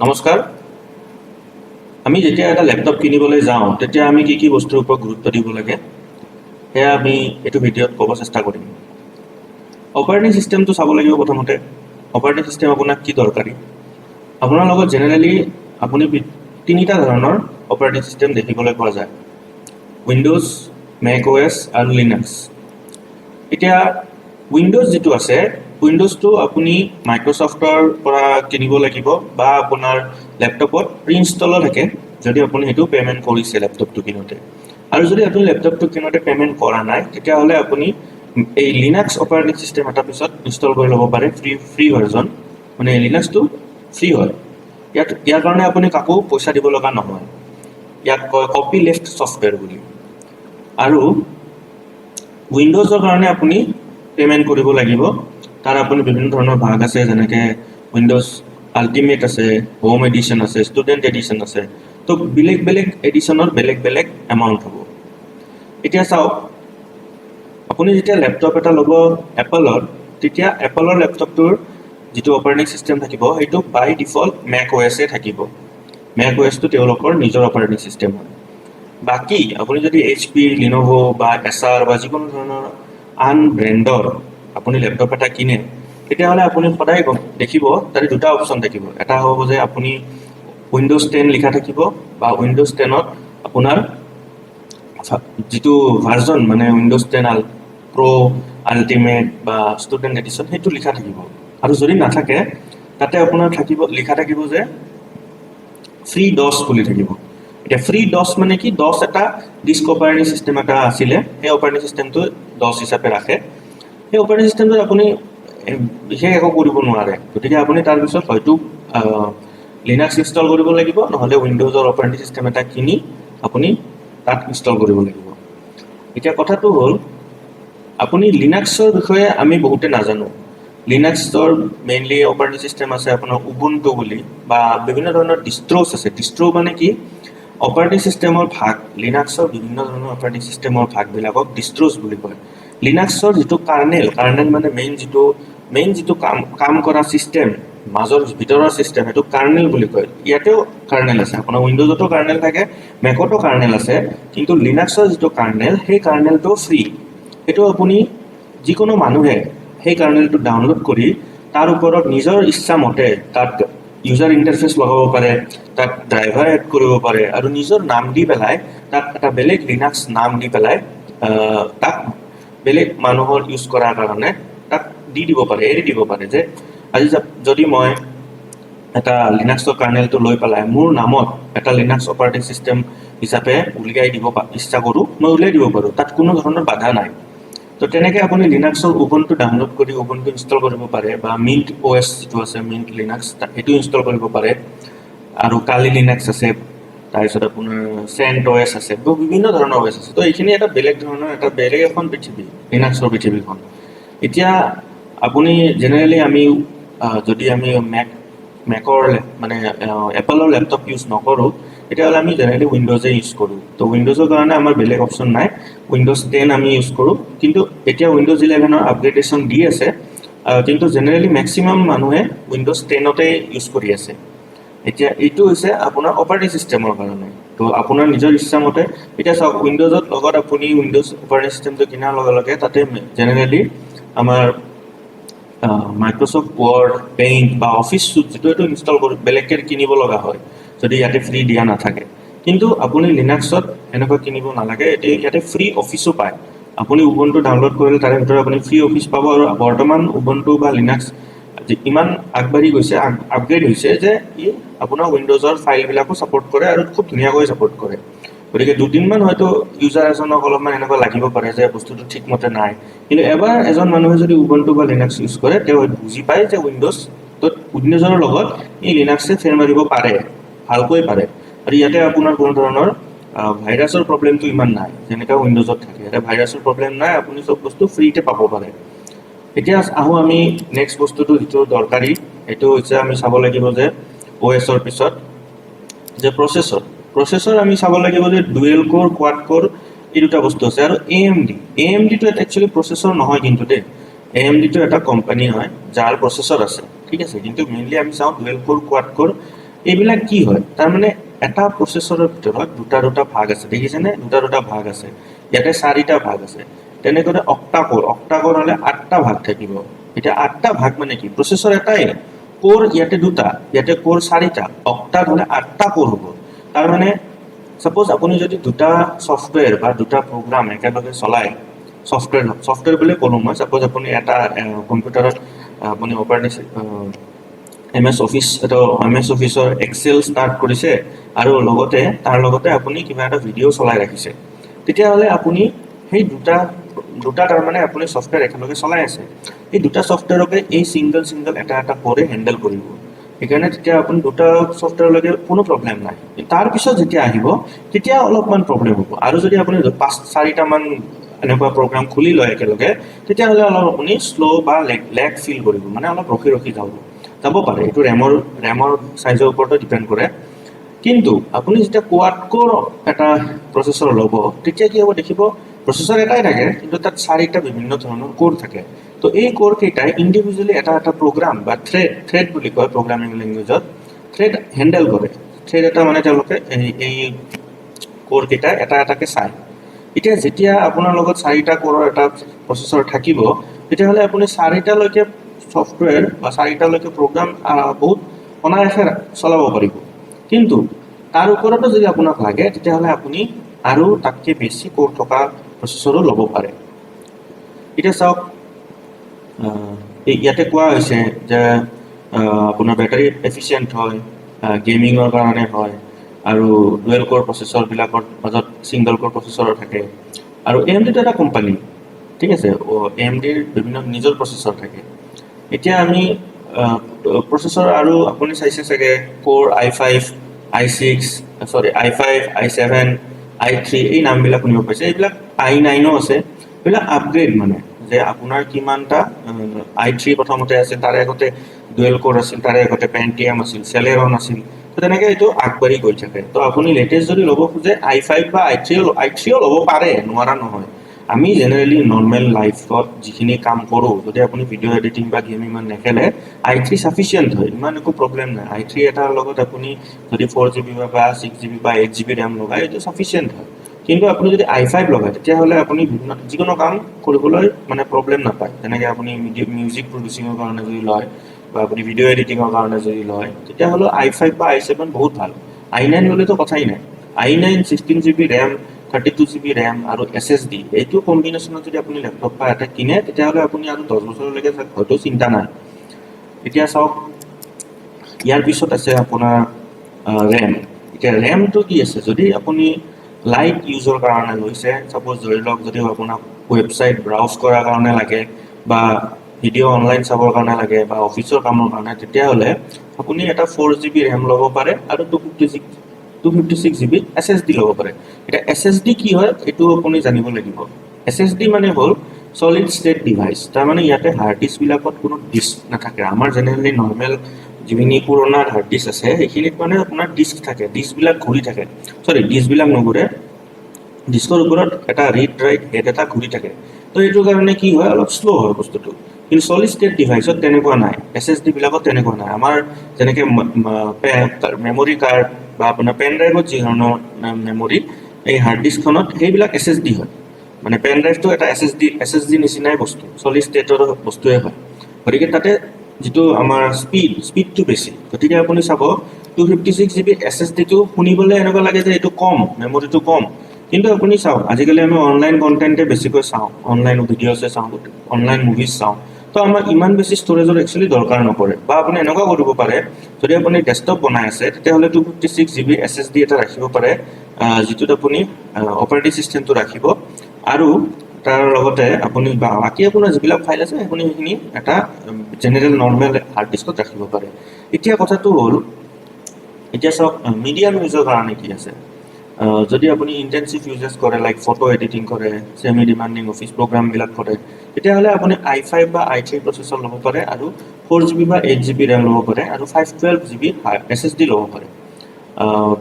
নমস্কাৰ আমি যেতিয়া এটা ল্যাপটপ কিনিবলৈ যাওঁ তেতিয়া আমি কি কি বস্তুৰ ওপৰত গুৰুত্ব দিব লাগে সেয়া আমি এইটো ভিডিঅ'ত ক'ব চেষ্টা কৰিম অপাৰেটিং সিস্টেমটো চাব লাগিব প্ৰথমতে অপাৰেটিং সিস্টেম আপোনাক কি দৰকাৰী আপোনাৰ লগত জেনেৰেলি আপুনি তিনিটা ধৰণৰ অপাৰেটিং সিস্টেম দেখিবলৈ পোৱা যায় উইন্ডোজ মেক OS আৰু লিনাক্স এতিয়া উইন্ডোজ যেটো আছে উইন্ডোজটো আপুনি মাইক্ৰোসফটৰ পৰা কিনিব লাগিব বা আপোনাৰ ল্যাপটপত প্ৰি-ইনষ্টল থাকে যদি আপুনি হেতু পেমেন্ট কৰিছে ল্যাপটপটো কিনোতে আৰু যদি আপুনি ল্যাপটপটো কিনোতে পেমেন্ট কৰা নাই তেতিয়া হলে আপুনি এই লিনাক্স অপাৰেটিং সিস্টেম এটা পিছত ইনষ্টল কৰি ল'ব পাৰে ফ্ৰী ভাৰ্জন মানে লিনাক্সটো ফ্ৰী হয় ইয়াৰ কাৰণে আপুনি কাকো পইচা দিব লগা নহয় ইয়াক কপি লেফ্ট সফটওয়্যাৰ বুলি আৰু উইন্ডোজৰ কাৰণে আপুনি পেমেন্ট কৰিব লাগিব তাৰ আপুনি বিভিন্ন ধৰণৰ ভাগ আছে যেনেকৈ উইন্ডোজ আল্টিমেট আছে হোম এডিশন আছে ষ্টুডেন্ট এডিশন আছে তো বেলেগ এডিশনৰ বেলেগ এমাউন্ট হ'ব এতিয়া চাওক আপুনি যেতিয়া ল্যাপটপ এটা ল'ব এপলৰ তেতিয়া এপলৰ ল্যাপটপটোৰ যেটো অপাৰেটিং সিস্টেম থাকিব হেতু বাই ডিফল্ট মেক OS এ থাকিব মেক OS টো তেওঁলোকৰ নিজৰ অপাৰেটিং সিস্টেম হয় বাকি আপুনি যদি HP Lenovo বা Acer বা যিকোনো ধৰণৰ আন ব্ৰ্যান্ডৰ আপুনি ল্যাপটপ এটা কিনে তেতিয়া হলে আপুনি সদায় দেখিব তাৰে দুটা অপচন থাকিব এটা হ'ব যে আপুনি উইন্ডোজ 10 লিখা থাকিব বা উইন্ডোজ 10 ত আপোনাৰ যেটো ভাৰ্জন মানে উইন্ডোজ 10 Pro আল্টিমেট বা ষ্টুডেন্ট এডিশন হেতু লিখা থাকিব আৰু যদি নাথাকে তাতে আপোনাৰ থাকিব লিখা থাকিব যে ফ্ৰী ডস বুলি থাকিব এটা ফ্ৰী ডস মানে কি ডস এটা ডিস্ক অপাৰেটিং সিস্টেম এটা আছিলে এই অপাৰেটিং সিস্টেমটো ডস হিচাপে ৰাখে এই অপাৰেটিং সিস্টেমটো আপুনি বিশেষ একো কৰিব নোৱাৰে গতিকে আপুনি তাৰ পিছত হয়তো লিনাক্স ইনষ্টল কৰিব লাগিব নহলে উইন্ডোজৰ অপাৰেটিং সিস্টেম এটা কিনি আপুনি তাত ইনষ্টল কৰিব লাগিব এতিয়া কথাটো হ'ল আপুনি লিনাক্সৰ বিষয়ে আমি বহুতে নাজানো লিনাক্সৰ মেইনলি অপাৰেটিং সিস্টেম আছে আপোনাৰ উবুন্টু বুলি বা বিভিন্ন ধৰণৰ ডিস্ট্ৰ'ছ আছে ডিস্ট্ৰ' মানে কি অপাৰেটিং সিস্টেমৰ ভাগ লিনাক্সৰ বিভিন্ন ধৰণৰ অপাৰেটিং সিস্টেমৰ ভাগবিলাকক ডিস্ট্ৰ'ছ বুলি কয় লিনাক্সৰ যেটো কাৰ্নেল মানে মেইন যেটো কাম কৰা সিস্টেম মাজৰ ভিতৰৰ সিস্টেম হেতু কাৰ্নেল বুলি কয় ইয়াতেও কাৰ্নেল আছে আপোনাৰ উইন্ডোজতো কাৰ্নেল থাকে মেকতো কাৰ্নেল আছে কিন্তু লিনাক্সৰ যেটো কাৰ্নেল সেই কাৰ্নেলটো ফ্ৰী এটো আপুনি যিকোনো মানুহে সেই কাৰ্নেলটো ডাউনলোড কৰি তাৰ ওপৰত নিজৰ ইচ্ছা মতে তাত ইউজাৰ ইন্টাৰফেস লগাব পাৰে তাত ড্ৰাইভাৰ এড কৰিব পাৰে আৰু নিজৰ নাম দি পেলাই তাত এটা বেলেগ লিনাক্স নাম দি পেলাই তাক বেলেগ মানুহৰ ইউজ কৰাৰ কাৰণে তাক দিব পাৰে এৰি দিব পাৰে যে আজি যদি মই এটা লিনাক্সৰ কাৰ্নেলটো লৈ পেলাই মোৰ নামত এটা লিনাক্স অপাৰেটিং সিস্টেম হিচাপে উলিয়াই দিব ইচ্ছা কৰো মই উলিয়াই দিব পাৰো তাত কোনো ধৰণৰ বাধা নাই তো তেনেকৈ আপুনি লিনাক্সৰ উবুন্টু ডাউনলোড কৰি উবুন্টু ইনষ্টল কৰিব পাৰে বা মিন্ট OS যেটো আছে মিন্ট লিনাক্স এটো ইনষ্টল কৰিব পাৰে আৰু কালি লিনাক্স আছে তাৰপিছত আপোনাৰ সেন্ট OS আছে বিভিন্ন ধৰণৰ OS আছে তো এইখিনি এটা বেলেগ ধৰণৰ এটা বেলেগ এখন পৃথিৱী লিনাক্সৰ পৃথিৱীখন এতিয়া আপুনি জেনেৰেলি আমি যদি আমি মেকৰ মানে এপলৰ ল্যাপটপ ইউজ নকৰো তেতিয়া হলে আমি জেনেৰেলি উইন্ডোজে ইউজ কৰো তো উইন্ডোজৰ কাৰণে আমাৰ বেলেগ অপচন নাই উইন্ডোজ 10 আমি ইউজ কৰো কিন্তু এতিয়া উইন্ডোজ 11 ৰ আপগ্ৰেডেশন দি আছে কিন্তু জেনেৰেলি ম্যাক্সিমাম মানুহে উইন্ডোজ 10 তে ইউজ কৰি আছে এতিয়া এইটো হৈছে আপোনাৰ অপাৰেটিং সিস্টেমৰ কাৰণে তো আপোনাৰ নিজৰ ইচ্ছা মতে এতিয়া সব উইন্ডোজত লগত আপুনি উইন্ডোজ অপাৰেটিং সিস্টেমটো কিনাৰ লগে তাতে জেনেৰেলি আমাৰ মাইক্ৰোসফট ওয়াৰ্ড পেইন্ট বা অফিস সুট যেটো এটো ইনষ্টল কৰি বেলেগকে কিনিব লগা হয় যদি ইয়াতে ফ্ৰী দিয়া নাথাকে কিন্তু আপুনি লিনাক্সত এনেকৈ কিনিব নালাগে ইয়াতে ফ্ৰী অফিসও পায় আপুনি উবুন্টু ডাউনলোড কৰিলে তাৰে ভিতৰত আপুনি ফ্ৰী অফিস পাব আৰু বৰ্তমান উবুন্টু বা লিনাক্স ইমান আগবাঢ়ি গৈছে আপগ্ৰেড হৈছে যে ই আপোনাৰ উইন্ডোজৰ ফাইলবিলাকো সাপোৰ্ট কৰে আৰু খুব ধুনীয়াকৈ সাপোৰ্ট কৰে গতিকে দুদিনমান হয়তো ইউজাৰ এজনক অলপমান এনেকুৱা লাগিব পাৰে যে বস্তুটো ঠিকমতে নাই কিন্তু এবাৰ এজন মানুহে যদি উবুন্টু বা লিনাক্স ইউজ কৰে তেওঁ বুজি পায় যে উইন্ডোজৰ লগত এই লিনাক্সে ফেৰ মাৰিব পাৰে ভালকৈ পাৰে আৰু ইয়াতে আপোনাৰ কোনো ধৰণৰ ভাইৰাছৰ প্ৰবলেমটো ইমান নাই যেনেকা উইন্ডোজত থাকে এটা ভাইৰাছৰ প্ৰবলেম নাই আপুনি সব বস্তু ফ্ৰীতে পাব পাৰে এতিয়া আহো আমি নেক্সট বস্তুটো যেটো দৰকাৰী এটো হৈছে আমি চাব লাগিব যে OS ৰ পিছত যে প্ৰসেসৰ আমি চাব লাগিব যে ডুৱেল কোৰ কোৱাড কোৰ এই দুটা বস্তু আছে আৰু AMD টো একচুয়ালি প্ৰসেসৰ নহয় কিন্তু AMD টো এটা কোম্পানী হয় যাৰ প্ৰসেসৰ আছে ঠিক আছে কিন্তু মেইনলি আমি চাও ডুৱেল কোৰ কোৱাড কোৰ এইবিলাক কি হয় তাৰমানে এটা প্ৰচেছৰৰ ভিতৰত দুটা ভাগ আছে দেখিছেনে দুটা ভাগ আছে ইয়াতে 4টা ভাগ আছে তেনেকৈ অক্টা কোৰ হলে 8টা ভাগ থাকিব এতিয়া 8টা ভাগ মানে কি প্ৰচেছৰ এটাই কোৰ ইয়াতে দুটা ইয়াতে কোৰ 4টা অক্টাত হলে 8টা কোৰ হ'ব তাৰ মানে সাপোজ আপুনি যদি দুটা সফটওয়্যাৰ বা দুটা প্ৰগ্ৰাম একেলগে চলায় সফটওয়্যাৰ বুলি ক'লো মই সাপোজ আপুনি এটা কম্পিউটাৰত আপুনি অপাৰেটিং MS অফিচৰ এক্সেল ষ্টাৰ্ট কৰিছে আৰু লগতে তাৰ লগতে আপুনি কিবা এটা ভিডিঅ' চলাই ৰাখিছে তেতিয়াহ'লে আপুনি সেই দুটা তাৰমানে আপুনি সফটওয়্যাৰ একেলগে চলাই আছে এই দুটা সফটওয়্যাৰকে এই সিঙ্গল এটা কৰে হেন্ডেল কৰিব সেইকাৰণে তেতিয়া আপুনি দুটা সফটওয়্যাৰলৈকে কোনো প্ৰব্লেম নাই তাৰ পিছত যেতিয়া আহিব তেতিয়া অলপমান প্ৰব্লেম হ'ব আৰু যদি আপুনি 5-4টা মান এনেকুৱা প্ৰগ্ৰাম খুলি লয় একেলগে তেতিয়াহ'লে অলপ আপুনি শ্লো বা লেগ ফিল কৰিব মানে অলপ ৰখি যাব পাৰে এইটো ৰেমৰ সাইজৰ ওপৰত ডিপেন্ড কৰে কিন্তু আপুনি যেতিয়া কোৱাড কোৰ এটা প্ৰচেছৰ ল'ব তেতিয়া কি হ'ব দেখিব প্ৰচেছৰ এটাই থাকে কিন্তু তাত 4টা বিভিন্ন ধৰণৰ কোৰ থাকে তো এই কোৰ কেইটাই ইন্ডিভিজুৱেলি এটা প্ৰগ্ৰাম বা থ্ৰেড বুলি কয় প্ৰগ্ৰামিং ল্যাঙ্গুৱেজত থ্ৰেড হ্যান্ডেল কৰে থ্ৰেড এটা মানে তেওঁলোকে এই কোৰ কেইটা এটাকে চায় এতিয়া যেতিয়া আপোনাৰ লগত 4টা কোৰৰ এটা প্ৰচেছৰ থাকিব তেতিয়াহ'লে আপুনি 4টা লৈকে সফটওয়্যাৰ বা 4টা লৈকে প্ৰগ্ৰাম বহুত অনায়াসে চলাব পাৰিব কিন্তু তাৰ ওপৰতো যদি আপোনাক লাগে তেতিয়াহ'লে আপুনি আৰু তাতকে বেছি কোৰ থকা প্ৰচেছৰো ল'ব পাৰে এতিয়া চাওক ইয়াতে কোৱা হৈছে যে আপোনাৰ বেটাৰী এফিচিয়েন্ট হয় গেমিঙৰ কাৰণে হয় আৰু ডুৱেল কোৰ প্ৰচেছৰবিলাকৰ মাজত সিঙ্গল কোৰ প্ৰচেছৰ থাকে আৰু AMD এটা কোম্পানী ঠিক আছে AMD বিভিন্ন নিজৰ প্ৰচেছৰ থাকে এতিয়া আমি প্ৰচেছৰ আৰু আপুনি চাইছে চাগে কোৰ i5 i6 i5 i7 i3 এই নামবিলাক শুনিব পাইছে এইবিলাক i9 আছে এইবিলাক আপগ্ৰেড মানে যে আপোনাৰ কিমানটা i3 প্ৰথমতে আছে তাৰে আগতে ডুৱেল কোৰ আছিল তাৰে আগতে পেন্টিয়াম আছিল সেলেৰন আছিল তো তেনেকৈ এইটো আগবাঢ়ি গৈ থাকে তো আপুনি লেটেষ্ট যদি ল'ব খোজে i5 বা i3 ল'ব পাৰে নোৱাৰা নহয় আমি জেনাৰেলি নৰ্মেল লাইফত যিখিনি কাম কৰো যদি আপুনি ভিডিঅ' এডিটিং বা গেম ইমান নেখেলে i3 সাফিচিয়েন্ট হয় ইমান একো প্ৰব্লেম নাই i3 এটাৰ লগত আপুনি যদি 4GB বা 6GB বা 8GB RAM লগায় এইটো সাফিচিয়েন্ট হয় কিন্তু আপুনি যদি i5 লগায় তেতিয়াহ'লে আপুনি যিকোনো কাম কৰিবলৈ মানে প্ৰব্লেম নাপায় যেনেকৈ আপুনি মিউজিক প্ৰডিউচিঙৰ কাৰণে যদি লয় বা আপুনি ভিডিঅ' এডিটিঙৰ কাৰণে যদি লয় তেতিয়াহ'লে i5 বা i7 বহুত ভাল i9 ল'লেতো কথাই নাই i9 16GB RAM 32GB RAM আৰু SSD এইটো কম্বিনেশ্যনত যদি আপুনি ল্যাপটপ বা এটা কিনে তেতিয়াহ'লে আপুনি আৰু 10 বছৰলৈকে হয়তো চিন্তা নাই এতিয়া চাওক ইয়াৰ পিছত আছে আপোনাৰ RAM এতিয়া RAMটো কি আছে যদি আপুনি লাইট ইউজৰ কাৰণে লৈছে সাপোজ ধৰি লওক যদি আপোনাক ৱেবসাইট ব্ৰাউজ কৰাৰ কাৰণে লাগে বা ভিডিঅ' অনলাইন চাবৰ কাৰণে লাগে বা অফিচৰ কামৰ কাৰণে তেতিয়াহ'লে আপুনি এটা 4GB RAM ল'ব পাৰে আৰু 256GB SSD ল'ব পাৰে এটা SSD কি হয় এইটো আপুনি জানিব লাগিব SSD মানে হ'ল সলিড ষ্টেট ডিভাইস তাৰ মানে ইয়াতে হাৰ্ড ডিস্ক বিলাকত কোনো ডিস্ক নাথাকে আমাৰ জেনাৰেলি নৰ্মেল যিখিনি পুৰণা হাৰ্ড ডিস্ক আছে সেইখিনিত মানে আপোনাৰ ডিস্ক থাকে ডিস্কবিলাক ঘূৰি থাকে ডিস্কবিলাক নঘূৰে ডিস্কৰ ওপৰত এটা ৰিড ৰাইট হেড এটা ঘূৰি থাকে তো এইটো কাৰণে কি হয় অলপ শ্লো হয় বস্তুটো কিন্তু সলিড ষ্টেট ডিভাইসত তেনেকুৱা নাই SSD বিলাকত তেনেকুৱা নাই আমাৰ যেনেকৈ মেমৰি কাৰ্ড বা আপোনাৰ পেন ড্ৰাইভত যি ধৰণৰ মেমৰি এই হাৰ্ড ডিস্কখনত সেইবিলাক SSD হয় মানে পেন ড্ৰাইভটো এটা SSD নিচিনাই বস্তু সলিড ষ্টেটৰ বস্তুৱে হয় গতিকে তাতে যেটো আমাৰ স্পীডটো বেছি গতিকে আপুনি চাব 256GB SSDটো শুনিবলৈ এনেকুৱা লাগে যে এইটো কম মেমৰিটো কম কিন্তু আপুনি চাওক আজিকালি আমি অনলাইন কন্টেন্টে বেছিকৈ চাওঁ অনলাইন ভিডিঅ'ছে চাওঁ অনলাইন মুভিজ চাওঁ তো আমাৰ ইমান বেছি ষ্টৰেজৰ একচুৱেলি দৰকাৰ নপৰে বা আপুনি এনেকুৱা কৰিব পাৰে যদি আপুনি ডেস্কটপ বনাই আছে তেতিয়াহ'লে 256GB SSD এটা ৰাখিব পাৰে যিটোত আপুনি অপাৰেটিং সিস্টেমটো ৰাখিব আৰু তাৰ লগতে আপুনি বাকি আপোনাৰ যিবিলাক ফাইল আছে আপুনি সেইখিনি এটা জেনাৰেল নৰ্মেল হাৰ্ড ডিস্কত ৰাখিব পাৰে এতিয়া কথাটো হ'ল এতিয়া চাওক মিডিয়াম ইউজৰ কাৰণে কি আছে যদি আপুনি ইন্টেনসিভ ইউজেস কৰে লাইক ফটো এডিটিং কৰে সেমি ডিমান্ডিং অফিস প্ৰগ্ৰামবিলাক কৰে তেতিয়াহ'লে আপুনি i5 বা i3 প্ৰচেছৰ ল'ব পাৰে আৰু 4GB বা 8GB RAM ল'ব পাৰে আৰু 512GB SSD ল'ব পাৰে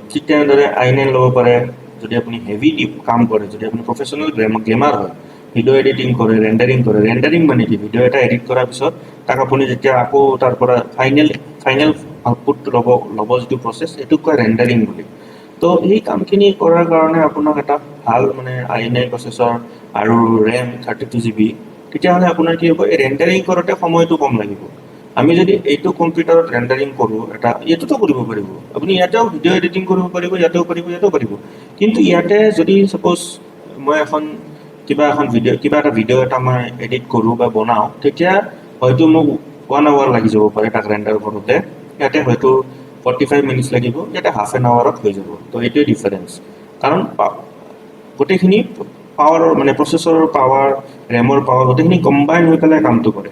ঠিক তেনেদৰে i9 ল'ব পাৰে যদি আপুনি হেভি কাম কৰে যদি আপুনি প্ৰফেশনাল গেমাৰ হয় ভিডিঅ' এডিটিং কৰে, ৰেণ্ডাৰিং মানে কি ভিডিঅ' এটা এডিট কৰাৰ পিছত তাক আপুনি যেতিয়া আকৌ তাৰ পৰা ফাইনেল আউটপুটটো ল'ব যিটো প্ৰচেছ সেইটোক কয় ৰেণ্ডাৰিং বুলি। তো এই কামখিনি কৰাৰ কাৰণে আপোনাক এটা ভাল মানে i9 প্ৰচেছৰ আৰু ৰেম 32 GB, তেতিয়াহ'লে আপোনাৰ কি হ'ব, এই ৰেণ্ডাৰিং কৰোঁতে সময়টো কম লাগিব। আমি যদি এইটো কম্পিউটাৰত ৰেণ্ডাৰিং কৰোঁ, এইটোতো কৰিব পাৰিব আপুনি, ইয়াতেও ভিডিঅ' এডিটিং কৰিব পাৰিব, ইয়াতেও পাৰিব। কিন্তু ইয়াতে যদি ছাপ'জ মই কিবা এটা ভিডিঅ' এটা মই এডিট কৰোঁ বা বনাওঁ, তেতিয়া হয়তো মোক 1 hour লাগি যাব পাৰে তাক ৰেণ্ডাৰ কৰোঁতে। ইয়াতে হয়তো 45 minutes লাগিব, ইয়াতে হাফ এন আৱাৰত হৈ যাব। তো এইটোৱে ডিফাৰেঞ্চ, কাৰণ গোটেইখিনি পাৱাৰৰ মানে প্ৰচেছৰৰ পাৱাৰ, ৰেমৰ পাৱাৰ গোটেইখিনি কম্বাইন হৈ পেলাই কামটো কৰে।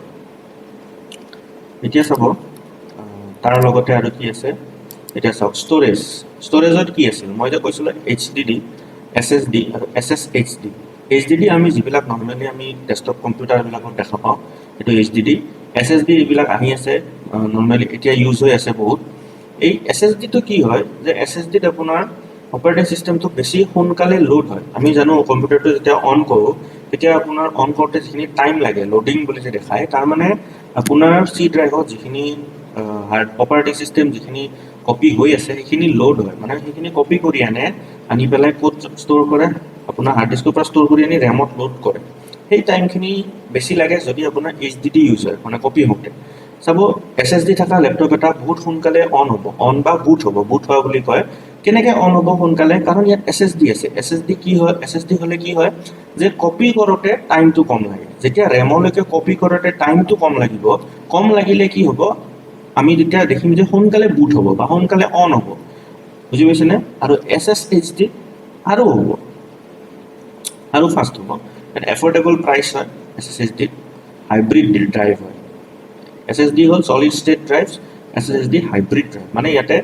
এতিয়া চাব তাৰ লগতে আৰু কি আছে। এতিয়া চাওক ষ্ট'ৰেজত কি আছিল, মই যে কৈছিলোঁ HDD, SSD আৰু SSHD। HDD আমি যিবিলাক নৰ্মেলি আমি ডেস্কটপ কম্পিউটাৰবিলাকত দেখা পাওঁ, সেইটো HDD। SSD এইবিলাক আহি আছে নৰ্মেলি, এতিয়া ইউজ হৈ আছে বহুত। এই SSDটো কি হয় যে SSDত আপোনাৰ অপাৰেটিং চিষ্টেমটো বেছি সোনকালে লোড হয়। আমি জানো কম্পিউটাৰটো যেতিয়া অন কৰোঁ, তেতিয়া আপোনাৰ অন কৰোঁতে যিখিনি টাইম লাগে, লোডিং বুলি যে দেখায়, তাৰমানে আপোনাৰ চি ড্ৰাইভত যিখিনি অপাৰেটিং চিষ্টেম যিখিনি কপি হৈ আছে সেইখিনি লোড হয়, মানে সেইখিনি কপি কৰি আনি পেলাই ক'ত ষ্ট'ৰ কৰে, আপোনাৰ হাৰ্ড ডিস্কৰ পৰা ষ্ট'ৰ কৰি আনি ৰেমত লোড কৰে। সেই টাইমখিনি বেছি লাগে যদি আপোনাৰ HDD ইউজ হয়, মানে কপি হওঁতে। চাব SSD থকা লেপটপ এটা বহুত সোনকালে অন বা বুট হোৱা বুলি কয়। কেনেকৈ অন হ'ব সোনকালে, কাৰণ ইয়াত SSD আছে। SSD হ'লে কি হয় যে কপি কৰোঁতে টাইমটো কম লাগে। যেতিয়া ৰেমলৈকে কপি কৰোঁতে টাইমটো কম লাগিলে কি হ'ব, আমি তেতিয়া দেখিম যে সোনকালে বুট হ'ব বা সোনকালে অন হ'ব, বুজি পাইছেনে? আৰু SSHD আৰু হ'ব, আৰু ফাষ্ট হ'ব। এফৰ্ডেবল প্ৰাইচ হয় SSHD, হাইব্ৰিড ড্ৰাইভ হয়। SSD হ'ল solid straight drive, SSHD hybrid drive, মানে ইয়াতে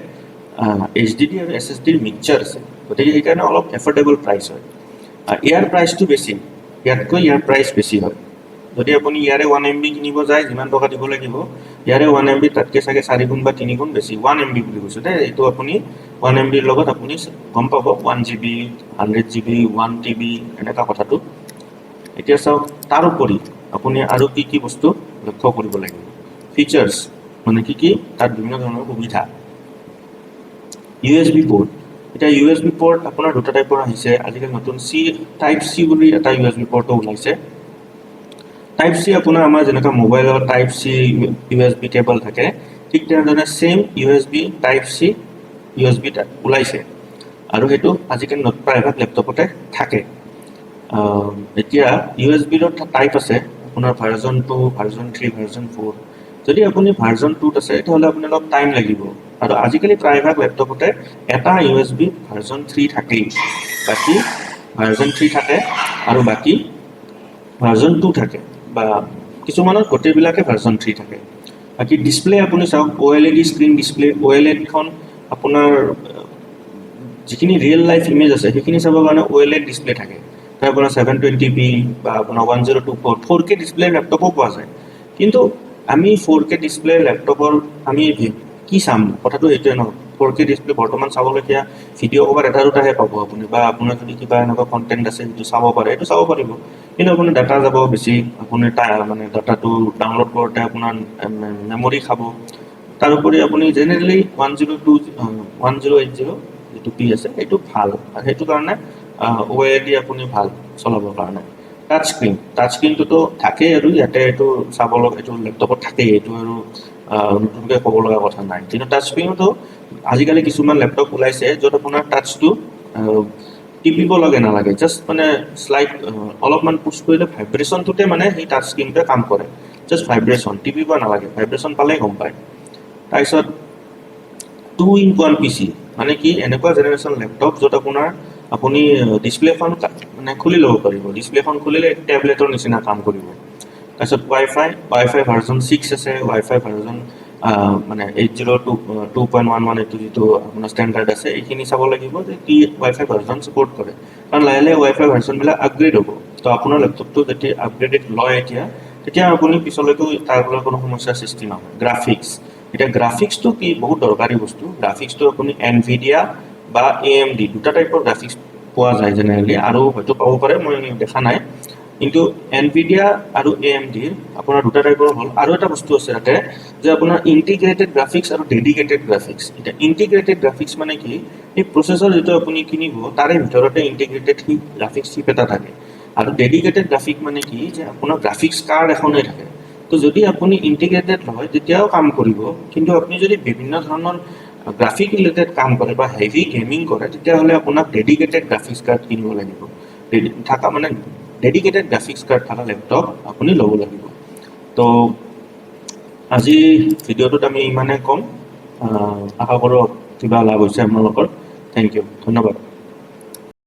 HDD আৰু SSDৰ মিক্সচাৰ আছে, গতিকে সেইকাৰণে অলপ এফৰ্ডেবল প্ৰাইচ হয়। ইয়াৰ প্ৰাইচটো বেছি, ইয়াতকৈ ইয়াৰ প্ৰাইচ বেছি হয়। যদি আপুনি ইয়াৰে 1 MB কিনিব যায়, যিমান টকা দিব লাগিব, ইয়াৰে 1 MB তাতকৈ চাগে 4 গুণ বা 3 গুণ বেছি। 1 MB বুলি কৈছোঁ দেই, এইটো আপুনি 1 MBৰ লগত আপুনি গম পাব 1 GB, 100 GB, 1 TB এনেকুৱা কথাটো। এতিয়া চাওক তাৰ উপৰি আপুনি আৰু কি বস্তু লক্ষ্য কৰিব লাগিব। ফিচাৰ্ছ মানে কি তাত বিভিন্ন ধৰণৰ সুবিধা। USB পোৰ্ট, এতিয়া USB পোৰ্ট আপোনাৰ দুটা টাইপৰ আহিছে আজিকালি, নতুন টাইপ C বুলি এটা USB পোৰ্টো ওলাইছে। টাইপ C আপোনাৰ আমাৰ যেনেকুৱা মোবাইলৰ টাইপ C USB কেবল থাকে, ঠিক তেনেধৰণে same USB type C USB ওলাইছে, আৰু সেইটো আজিকালি প্ৰায়ভাগ লেপটপতে থাকে। এতিয়া USB-ৰ টাইপ আছে আপোনাৰ ভাৰ্জন 2, ভাৰ্জন 3, ভাৰ্জন 4। যদি আপুনি ভাৰ্জন 2ত আছে তেতিয়াহ'লে আপুনি অলপ টাইম লাগিব, আৰু আজিকালি প্ৰায়ভাগ লেপটপতে এটা USB ভাৰ্জন 3 থাকেই, বাকী ভাৰ্জন 3 থাকে আৰু বাকী ভাৰ্জন 2 থাকে, বা কিছুমানত গোটেইবিলাকে ভাৰ্জন 3 থাকে। বাকী ডিছপ্লে আপুনি চাওক, OLED স্ক্ৰীণ ডিছপ্লে, OLEDখন আপোনাৰ যিখিনি ৰিয়েল লাইফ ইমেজ আছে সেইখিনি চাবৰ কাৰণে OLED ডিছপ্লে থাকে। তাৰ আপোনাৰ 720p বা আপোনাৰ 1024 4K ডিছপ্লে লেপটপো পোৱা যায়। কিন্তু আমি 4K ডিছপ্লে লেপটপৰ আমি কি চাম, কথাটো এইটোৱে নহয়। 4K ডিছপ্লে বৰ্তমান চাবলগীয়া ভিডিঅ' ক'ৰবাত এটা দুটাহে পাব আপুনি, বা আপোনাৰ যদি কিবা এনেকুৱা কণ্টেণ্ট আছে যিটো চাব পাৰে, সেইটো চাব পাৰিব। কিন্তু আপোনাৰ ডাটা যাব বেছি, আপুনি মানে ডাটাটো ডাউনলোড কৰোঁতে আপোনাৰ মেমৰি খাব। তাৰোপৰি আপুনি জেনেৰেলি 1080 যিটো P আছে সেইটো ভাল, আৰু সেইটো কাৰণে OLED আপুনি ভাল চলাবৰ কাৰণে। টাচ স্ক্ৰীনটোতো থাকেই, আৰু ইয়াতে এইটো এইটো লেপটপত থাকেই, এইটো আৰু নতুনকৈ ক'ব লগা কথা নাই। কিন্তু টাচ স্ক্ৰীনতো আজিকালি কিছুমান লেপটপ ওলাইছে য'ত আপোনাৰ টাচটো টিপিব নালাগে, জাষ্ট মানে শ্লাইড অলপমান পুছ কৰিলে ভাইব্ৰেশ্যনটোতে মানে সেই টাচ স্ক্ৰীনটোৱে কাম কৰে। জাষ্ট ভাইব্ৰেশ্যন, টিপিব নালাগে, ভাইব্ৰেশ্যন পালেই গম পায়। তাৰপিছত 2-in-1 PC, মানে কি এনেকুৱা জেনেৰেশ্যন লেপটপ য'ত আপুনি ডিছপ্লেখন মানে খুলি ল'ব পাৰিব, ডিছপ্লেখন খুলিলে টেবলেটৰ নিচিনা কাম কৰিব। তাৰপিছত ৱাইফাই ভাৰ্জন 6 আছে, ৱাইফাই ভাৰ্জন মানে 802.11 এইটো যিটো আপোনাৰ ষ্টেণ্ডাৰ্ড আছে, এইখিনি চাব লাগিব যে কি ৱাইফাই ভাৰ্জন ছাপৰ্ট কৰে, কাৰণ লাহে লাহে ৱাইফাই ভাৰ্জনবিলাক আপগ্ৰেড হ'ব। তো আপোনাৰ লেপটপটো যেতিয়া আপগ্ৰেডেড লয় তেতিয়া আপুনি পিছলৈতো তাৰ পৰা কোনো সমস্যাৰ সৃষ্টি নহয়। এতিয়া গ্ৰাফিক্সটো কি বহুত দৰকাৰী বস্তু। গ্ৰাফিক্সটো আপুনি NVIDIA বা AMD দুটা টাইপৰ গ্ৰাফিক্স পোৱা যায় জেনেৰেলি, আৰু হয়তো পাব পাৰে, মই দেখা নাই। কিন্তু এনভিডিয়া আৰু AMDৰ আপোনাৰ দুটা টাইপৰ হ'ল আৰু এটা বস্তু আছে তাতে যে আপোনাৰ ইণ্টিগ্ৰেটেড গ্ৰাফিক্স আৰু ডেডিকেটেড গ্ৰাফিক্স এতিয়া ইণ্টিগ্ৰেটেড গ্ৰাফিক্স মানে কি এই প্ৰচেছৰ যেটো আপুনি কিনিব তাৰে ভিতৰতে ইণ্টিগ্ৰেটেড গ্ৰাফিক্স চিপ এটা থাকে আৰু ডেডিকেটেড গ্ৰাফিক মানে কি যে আপোনাৰ গ্ৰাফিক্স কাৰ্ড এখনে থাকে তো যদি আপুনি ইণ্টিগ্ৰেটেড হয় তেতিয়াও কাম কৰিব কিন্তু আপুনি যদি বিভিন্ন ধৰণৰ গ্ৰাফিক ৰিলেটেড কাম কৰে বা হেভি গেমিং কৰে তেতিয়াহ'লে আপোনাক ডেডিকেটেড গ্ৰাফিক্স কাৰ্ড কিনিব লাগিব থাকা মানে ডেডিকেটেড গ্ৰাফিক্স কাৰ্ড থকা লেপটপ আপুনি ল'ব লাগিব তো আজি ভিডিঅ'টোত আমি ইমানে কম আশা কৰোঁ কিবা লাভ হৈছে আপোনালোকৰ থেংক ইউ ধন্যবাদ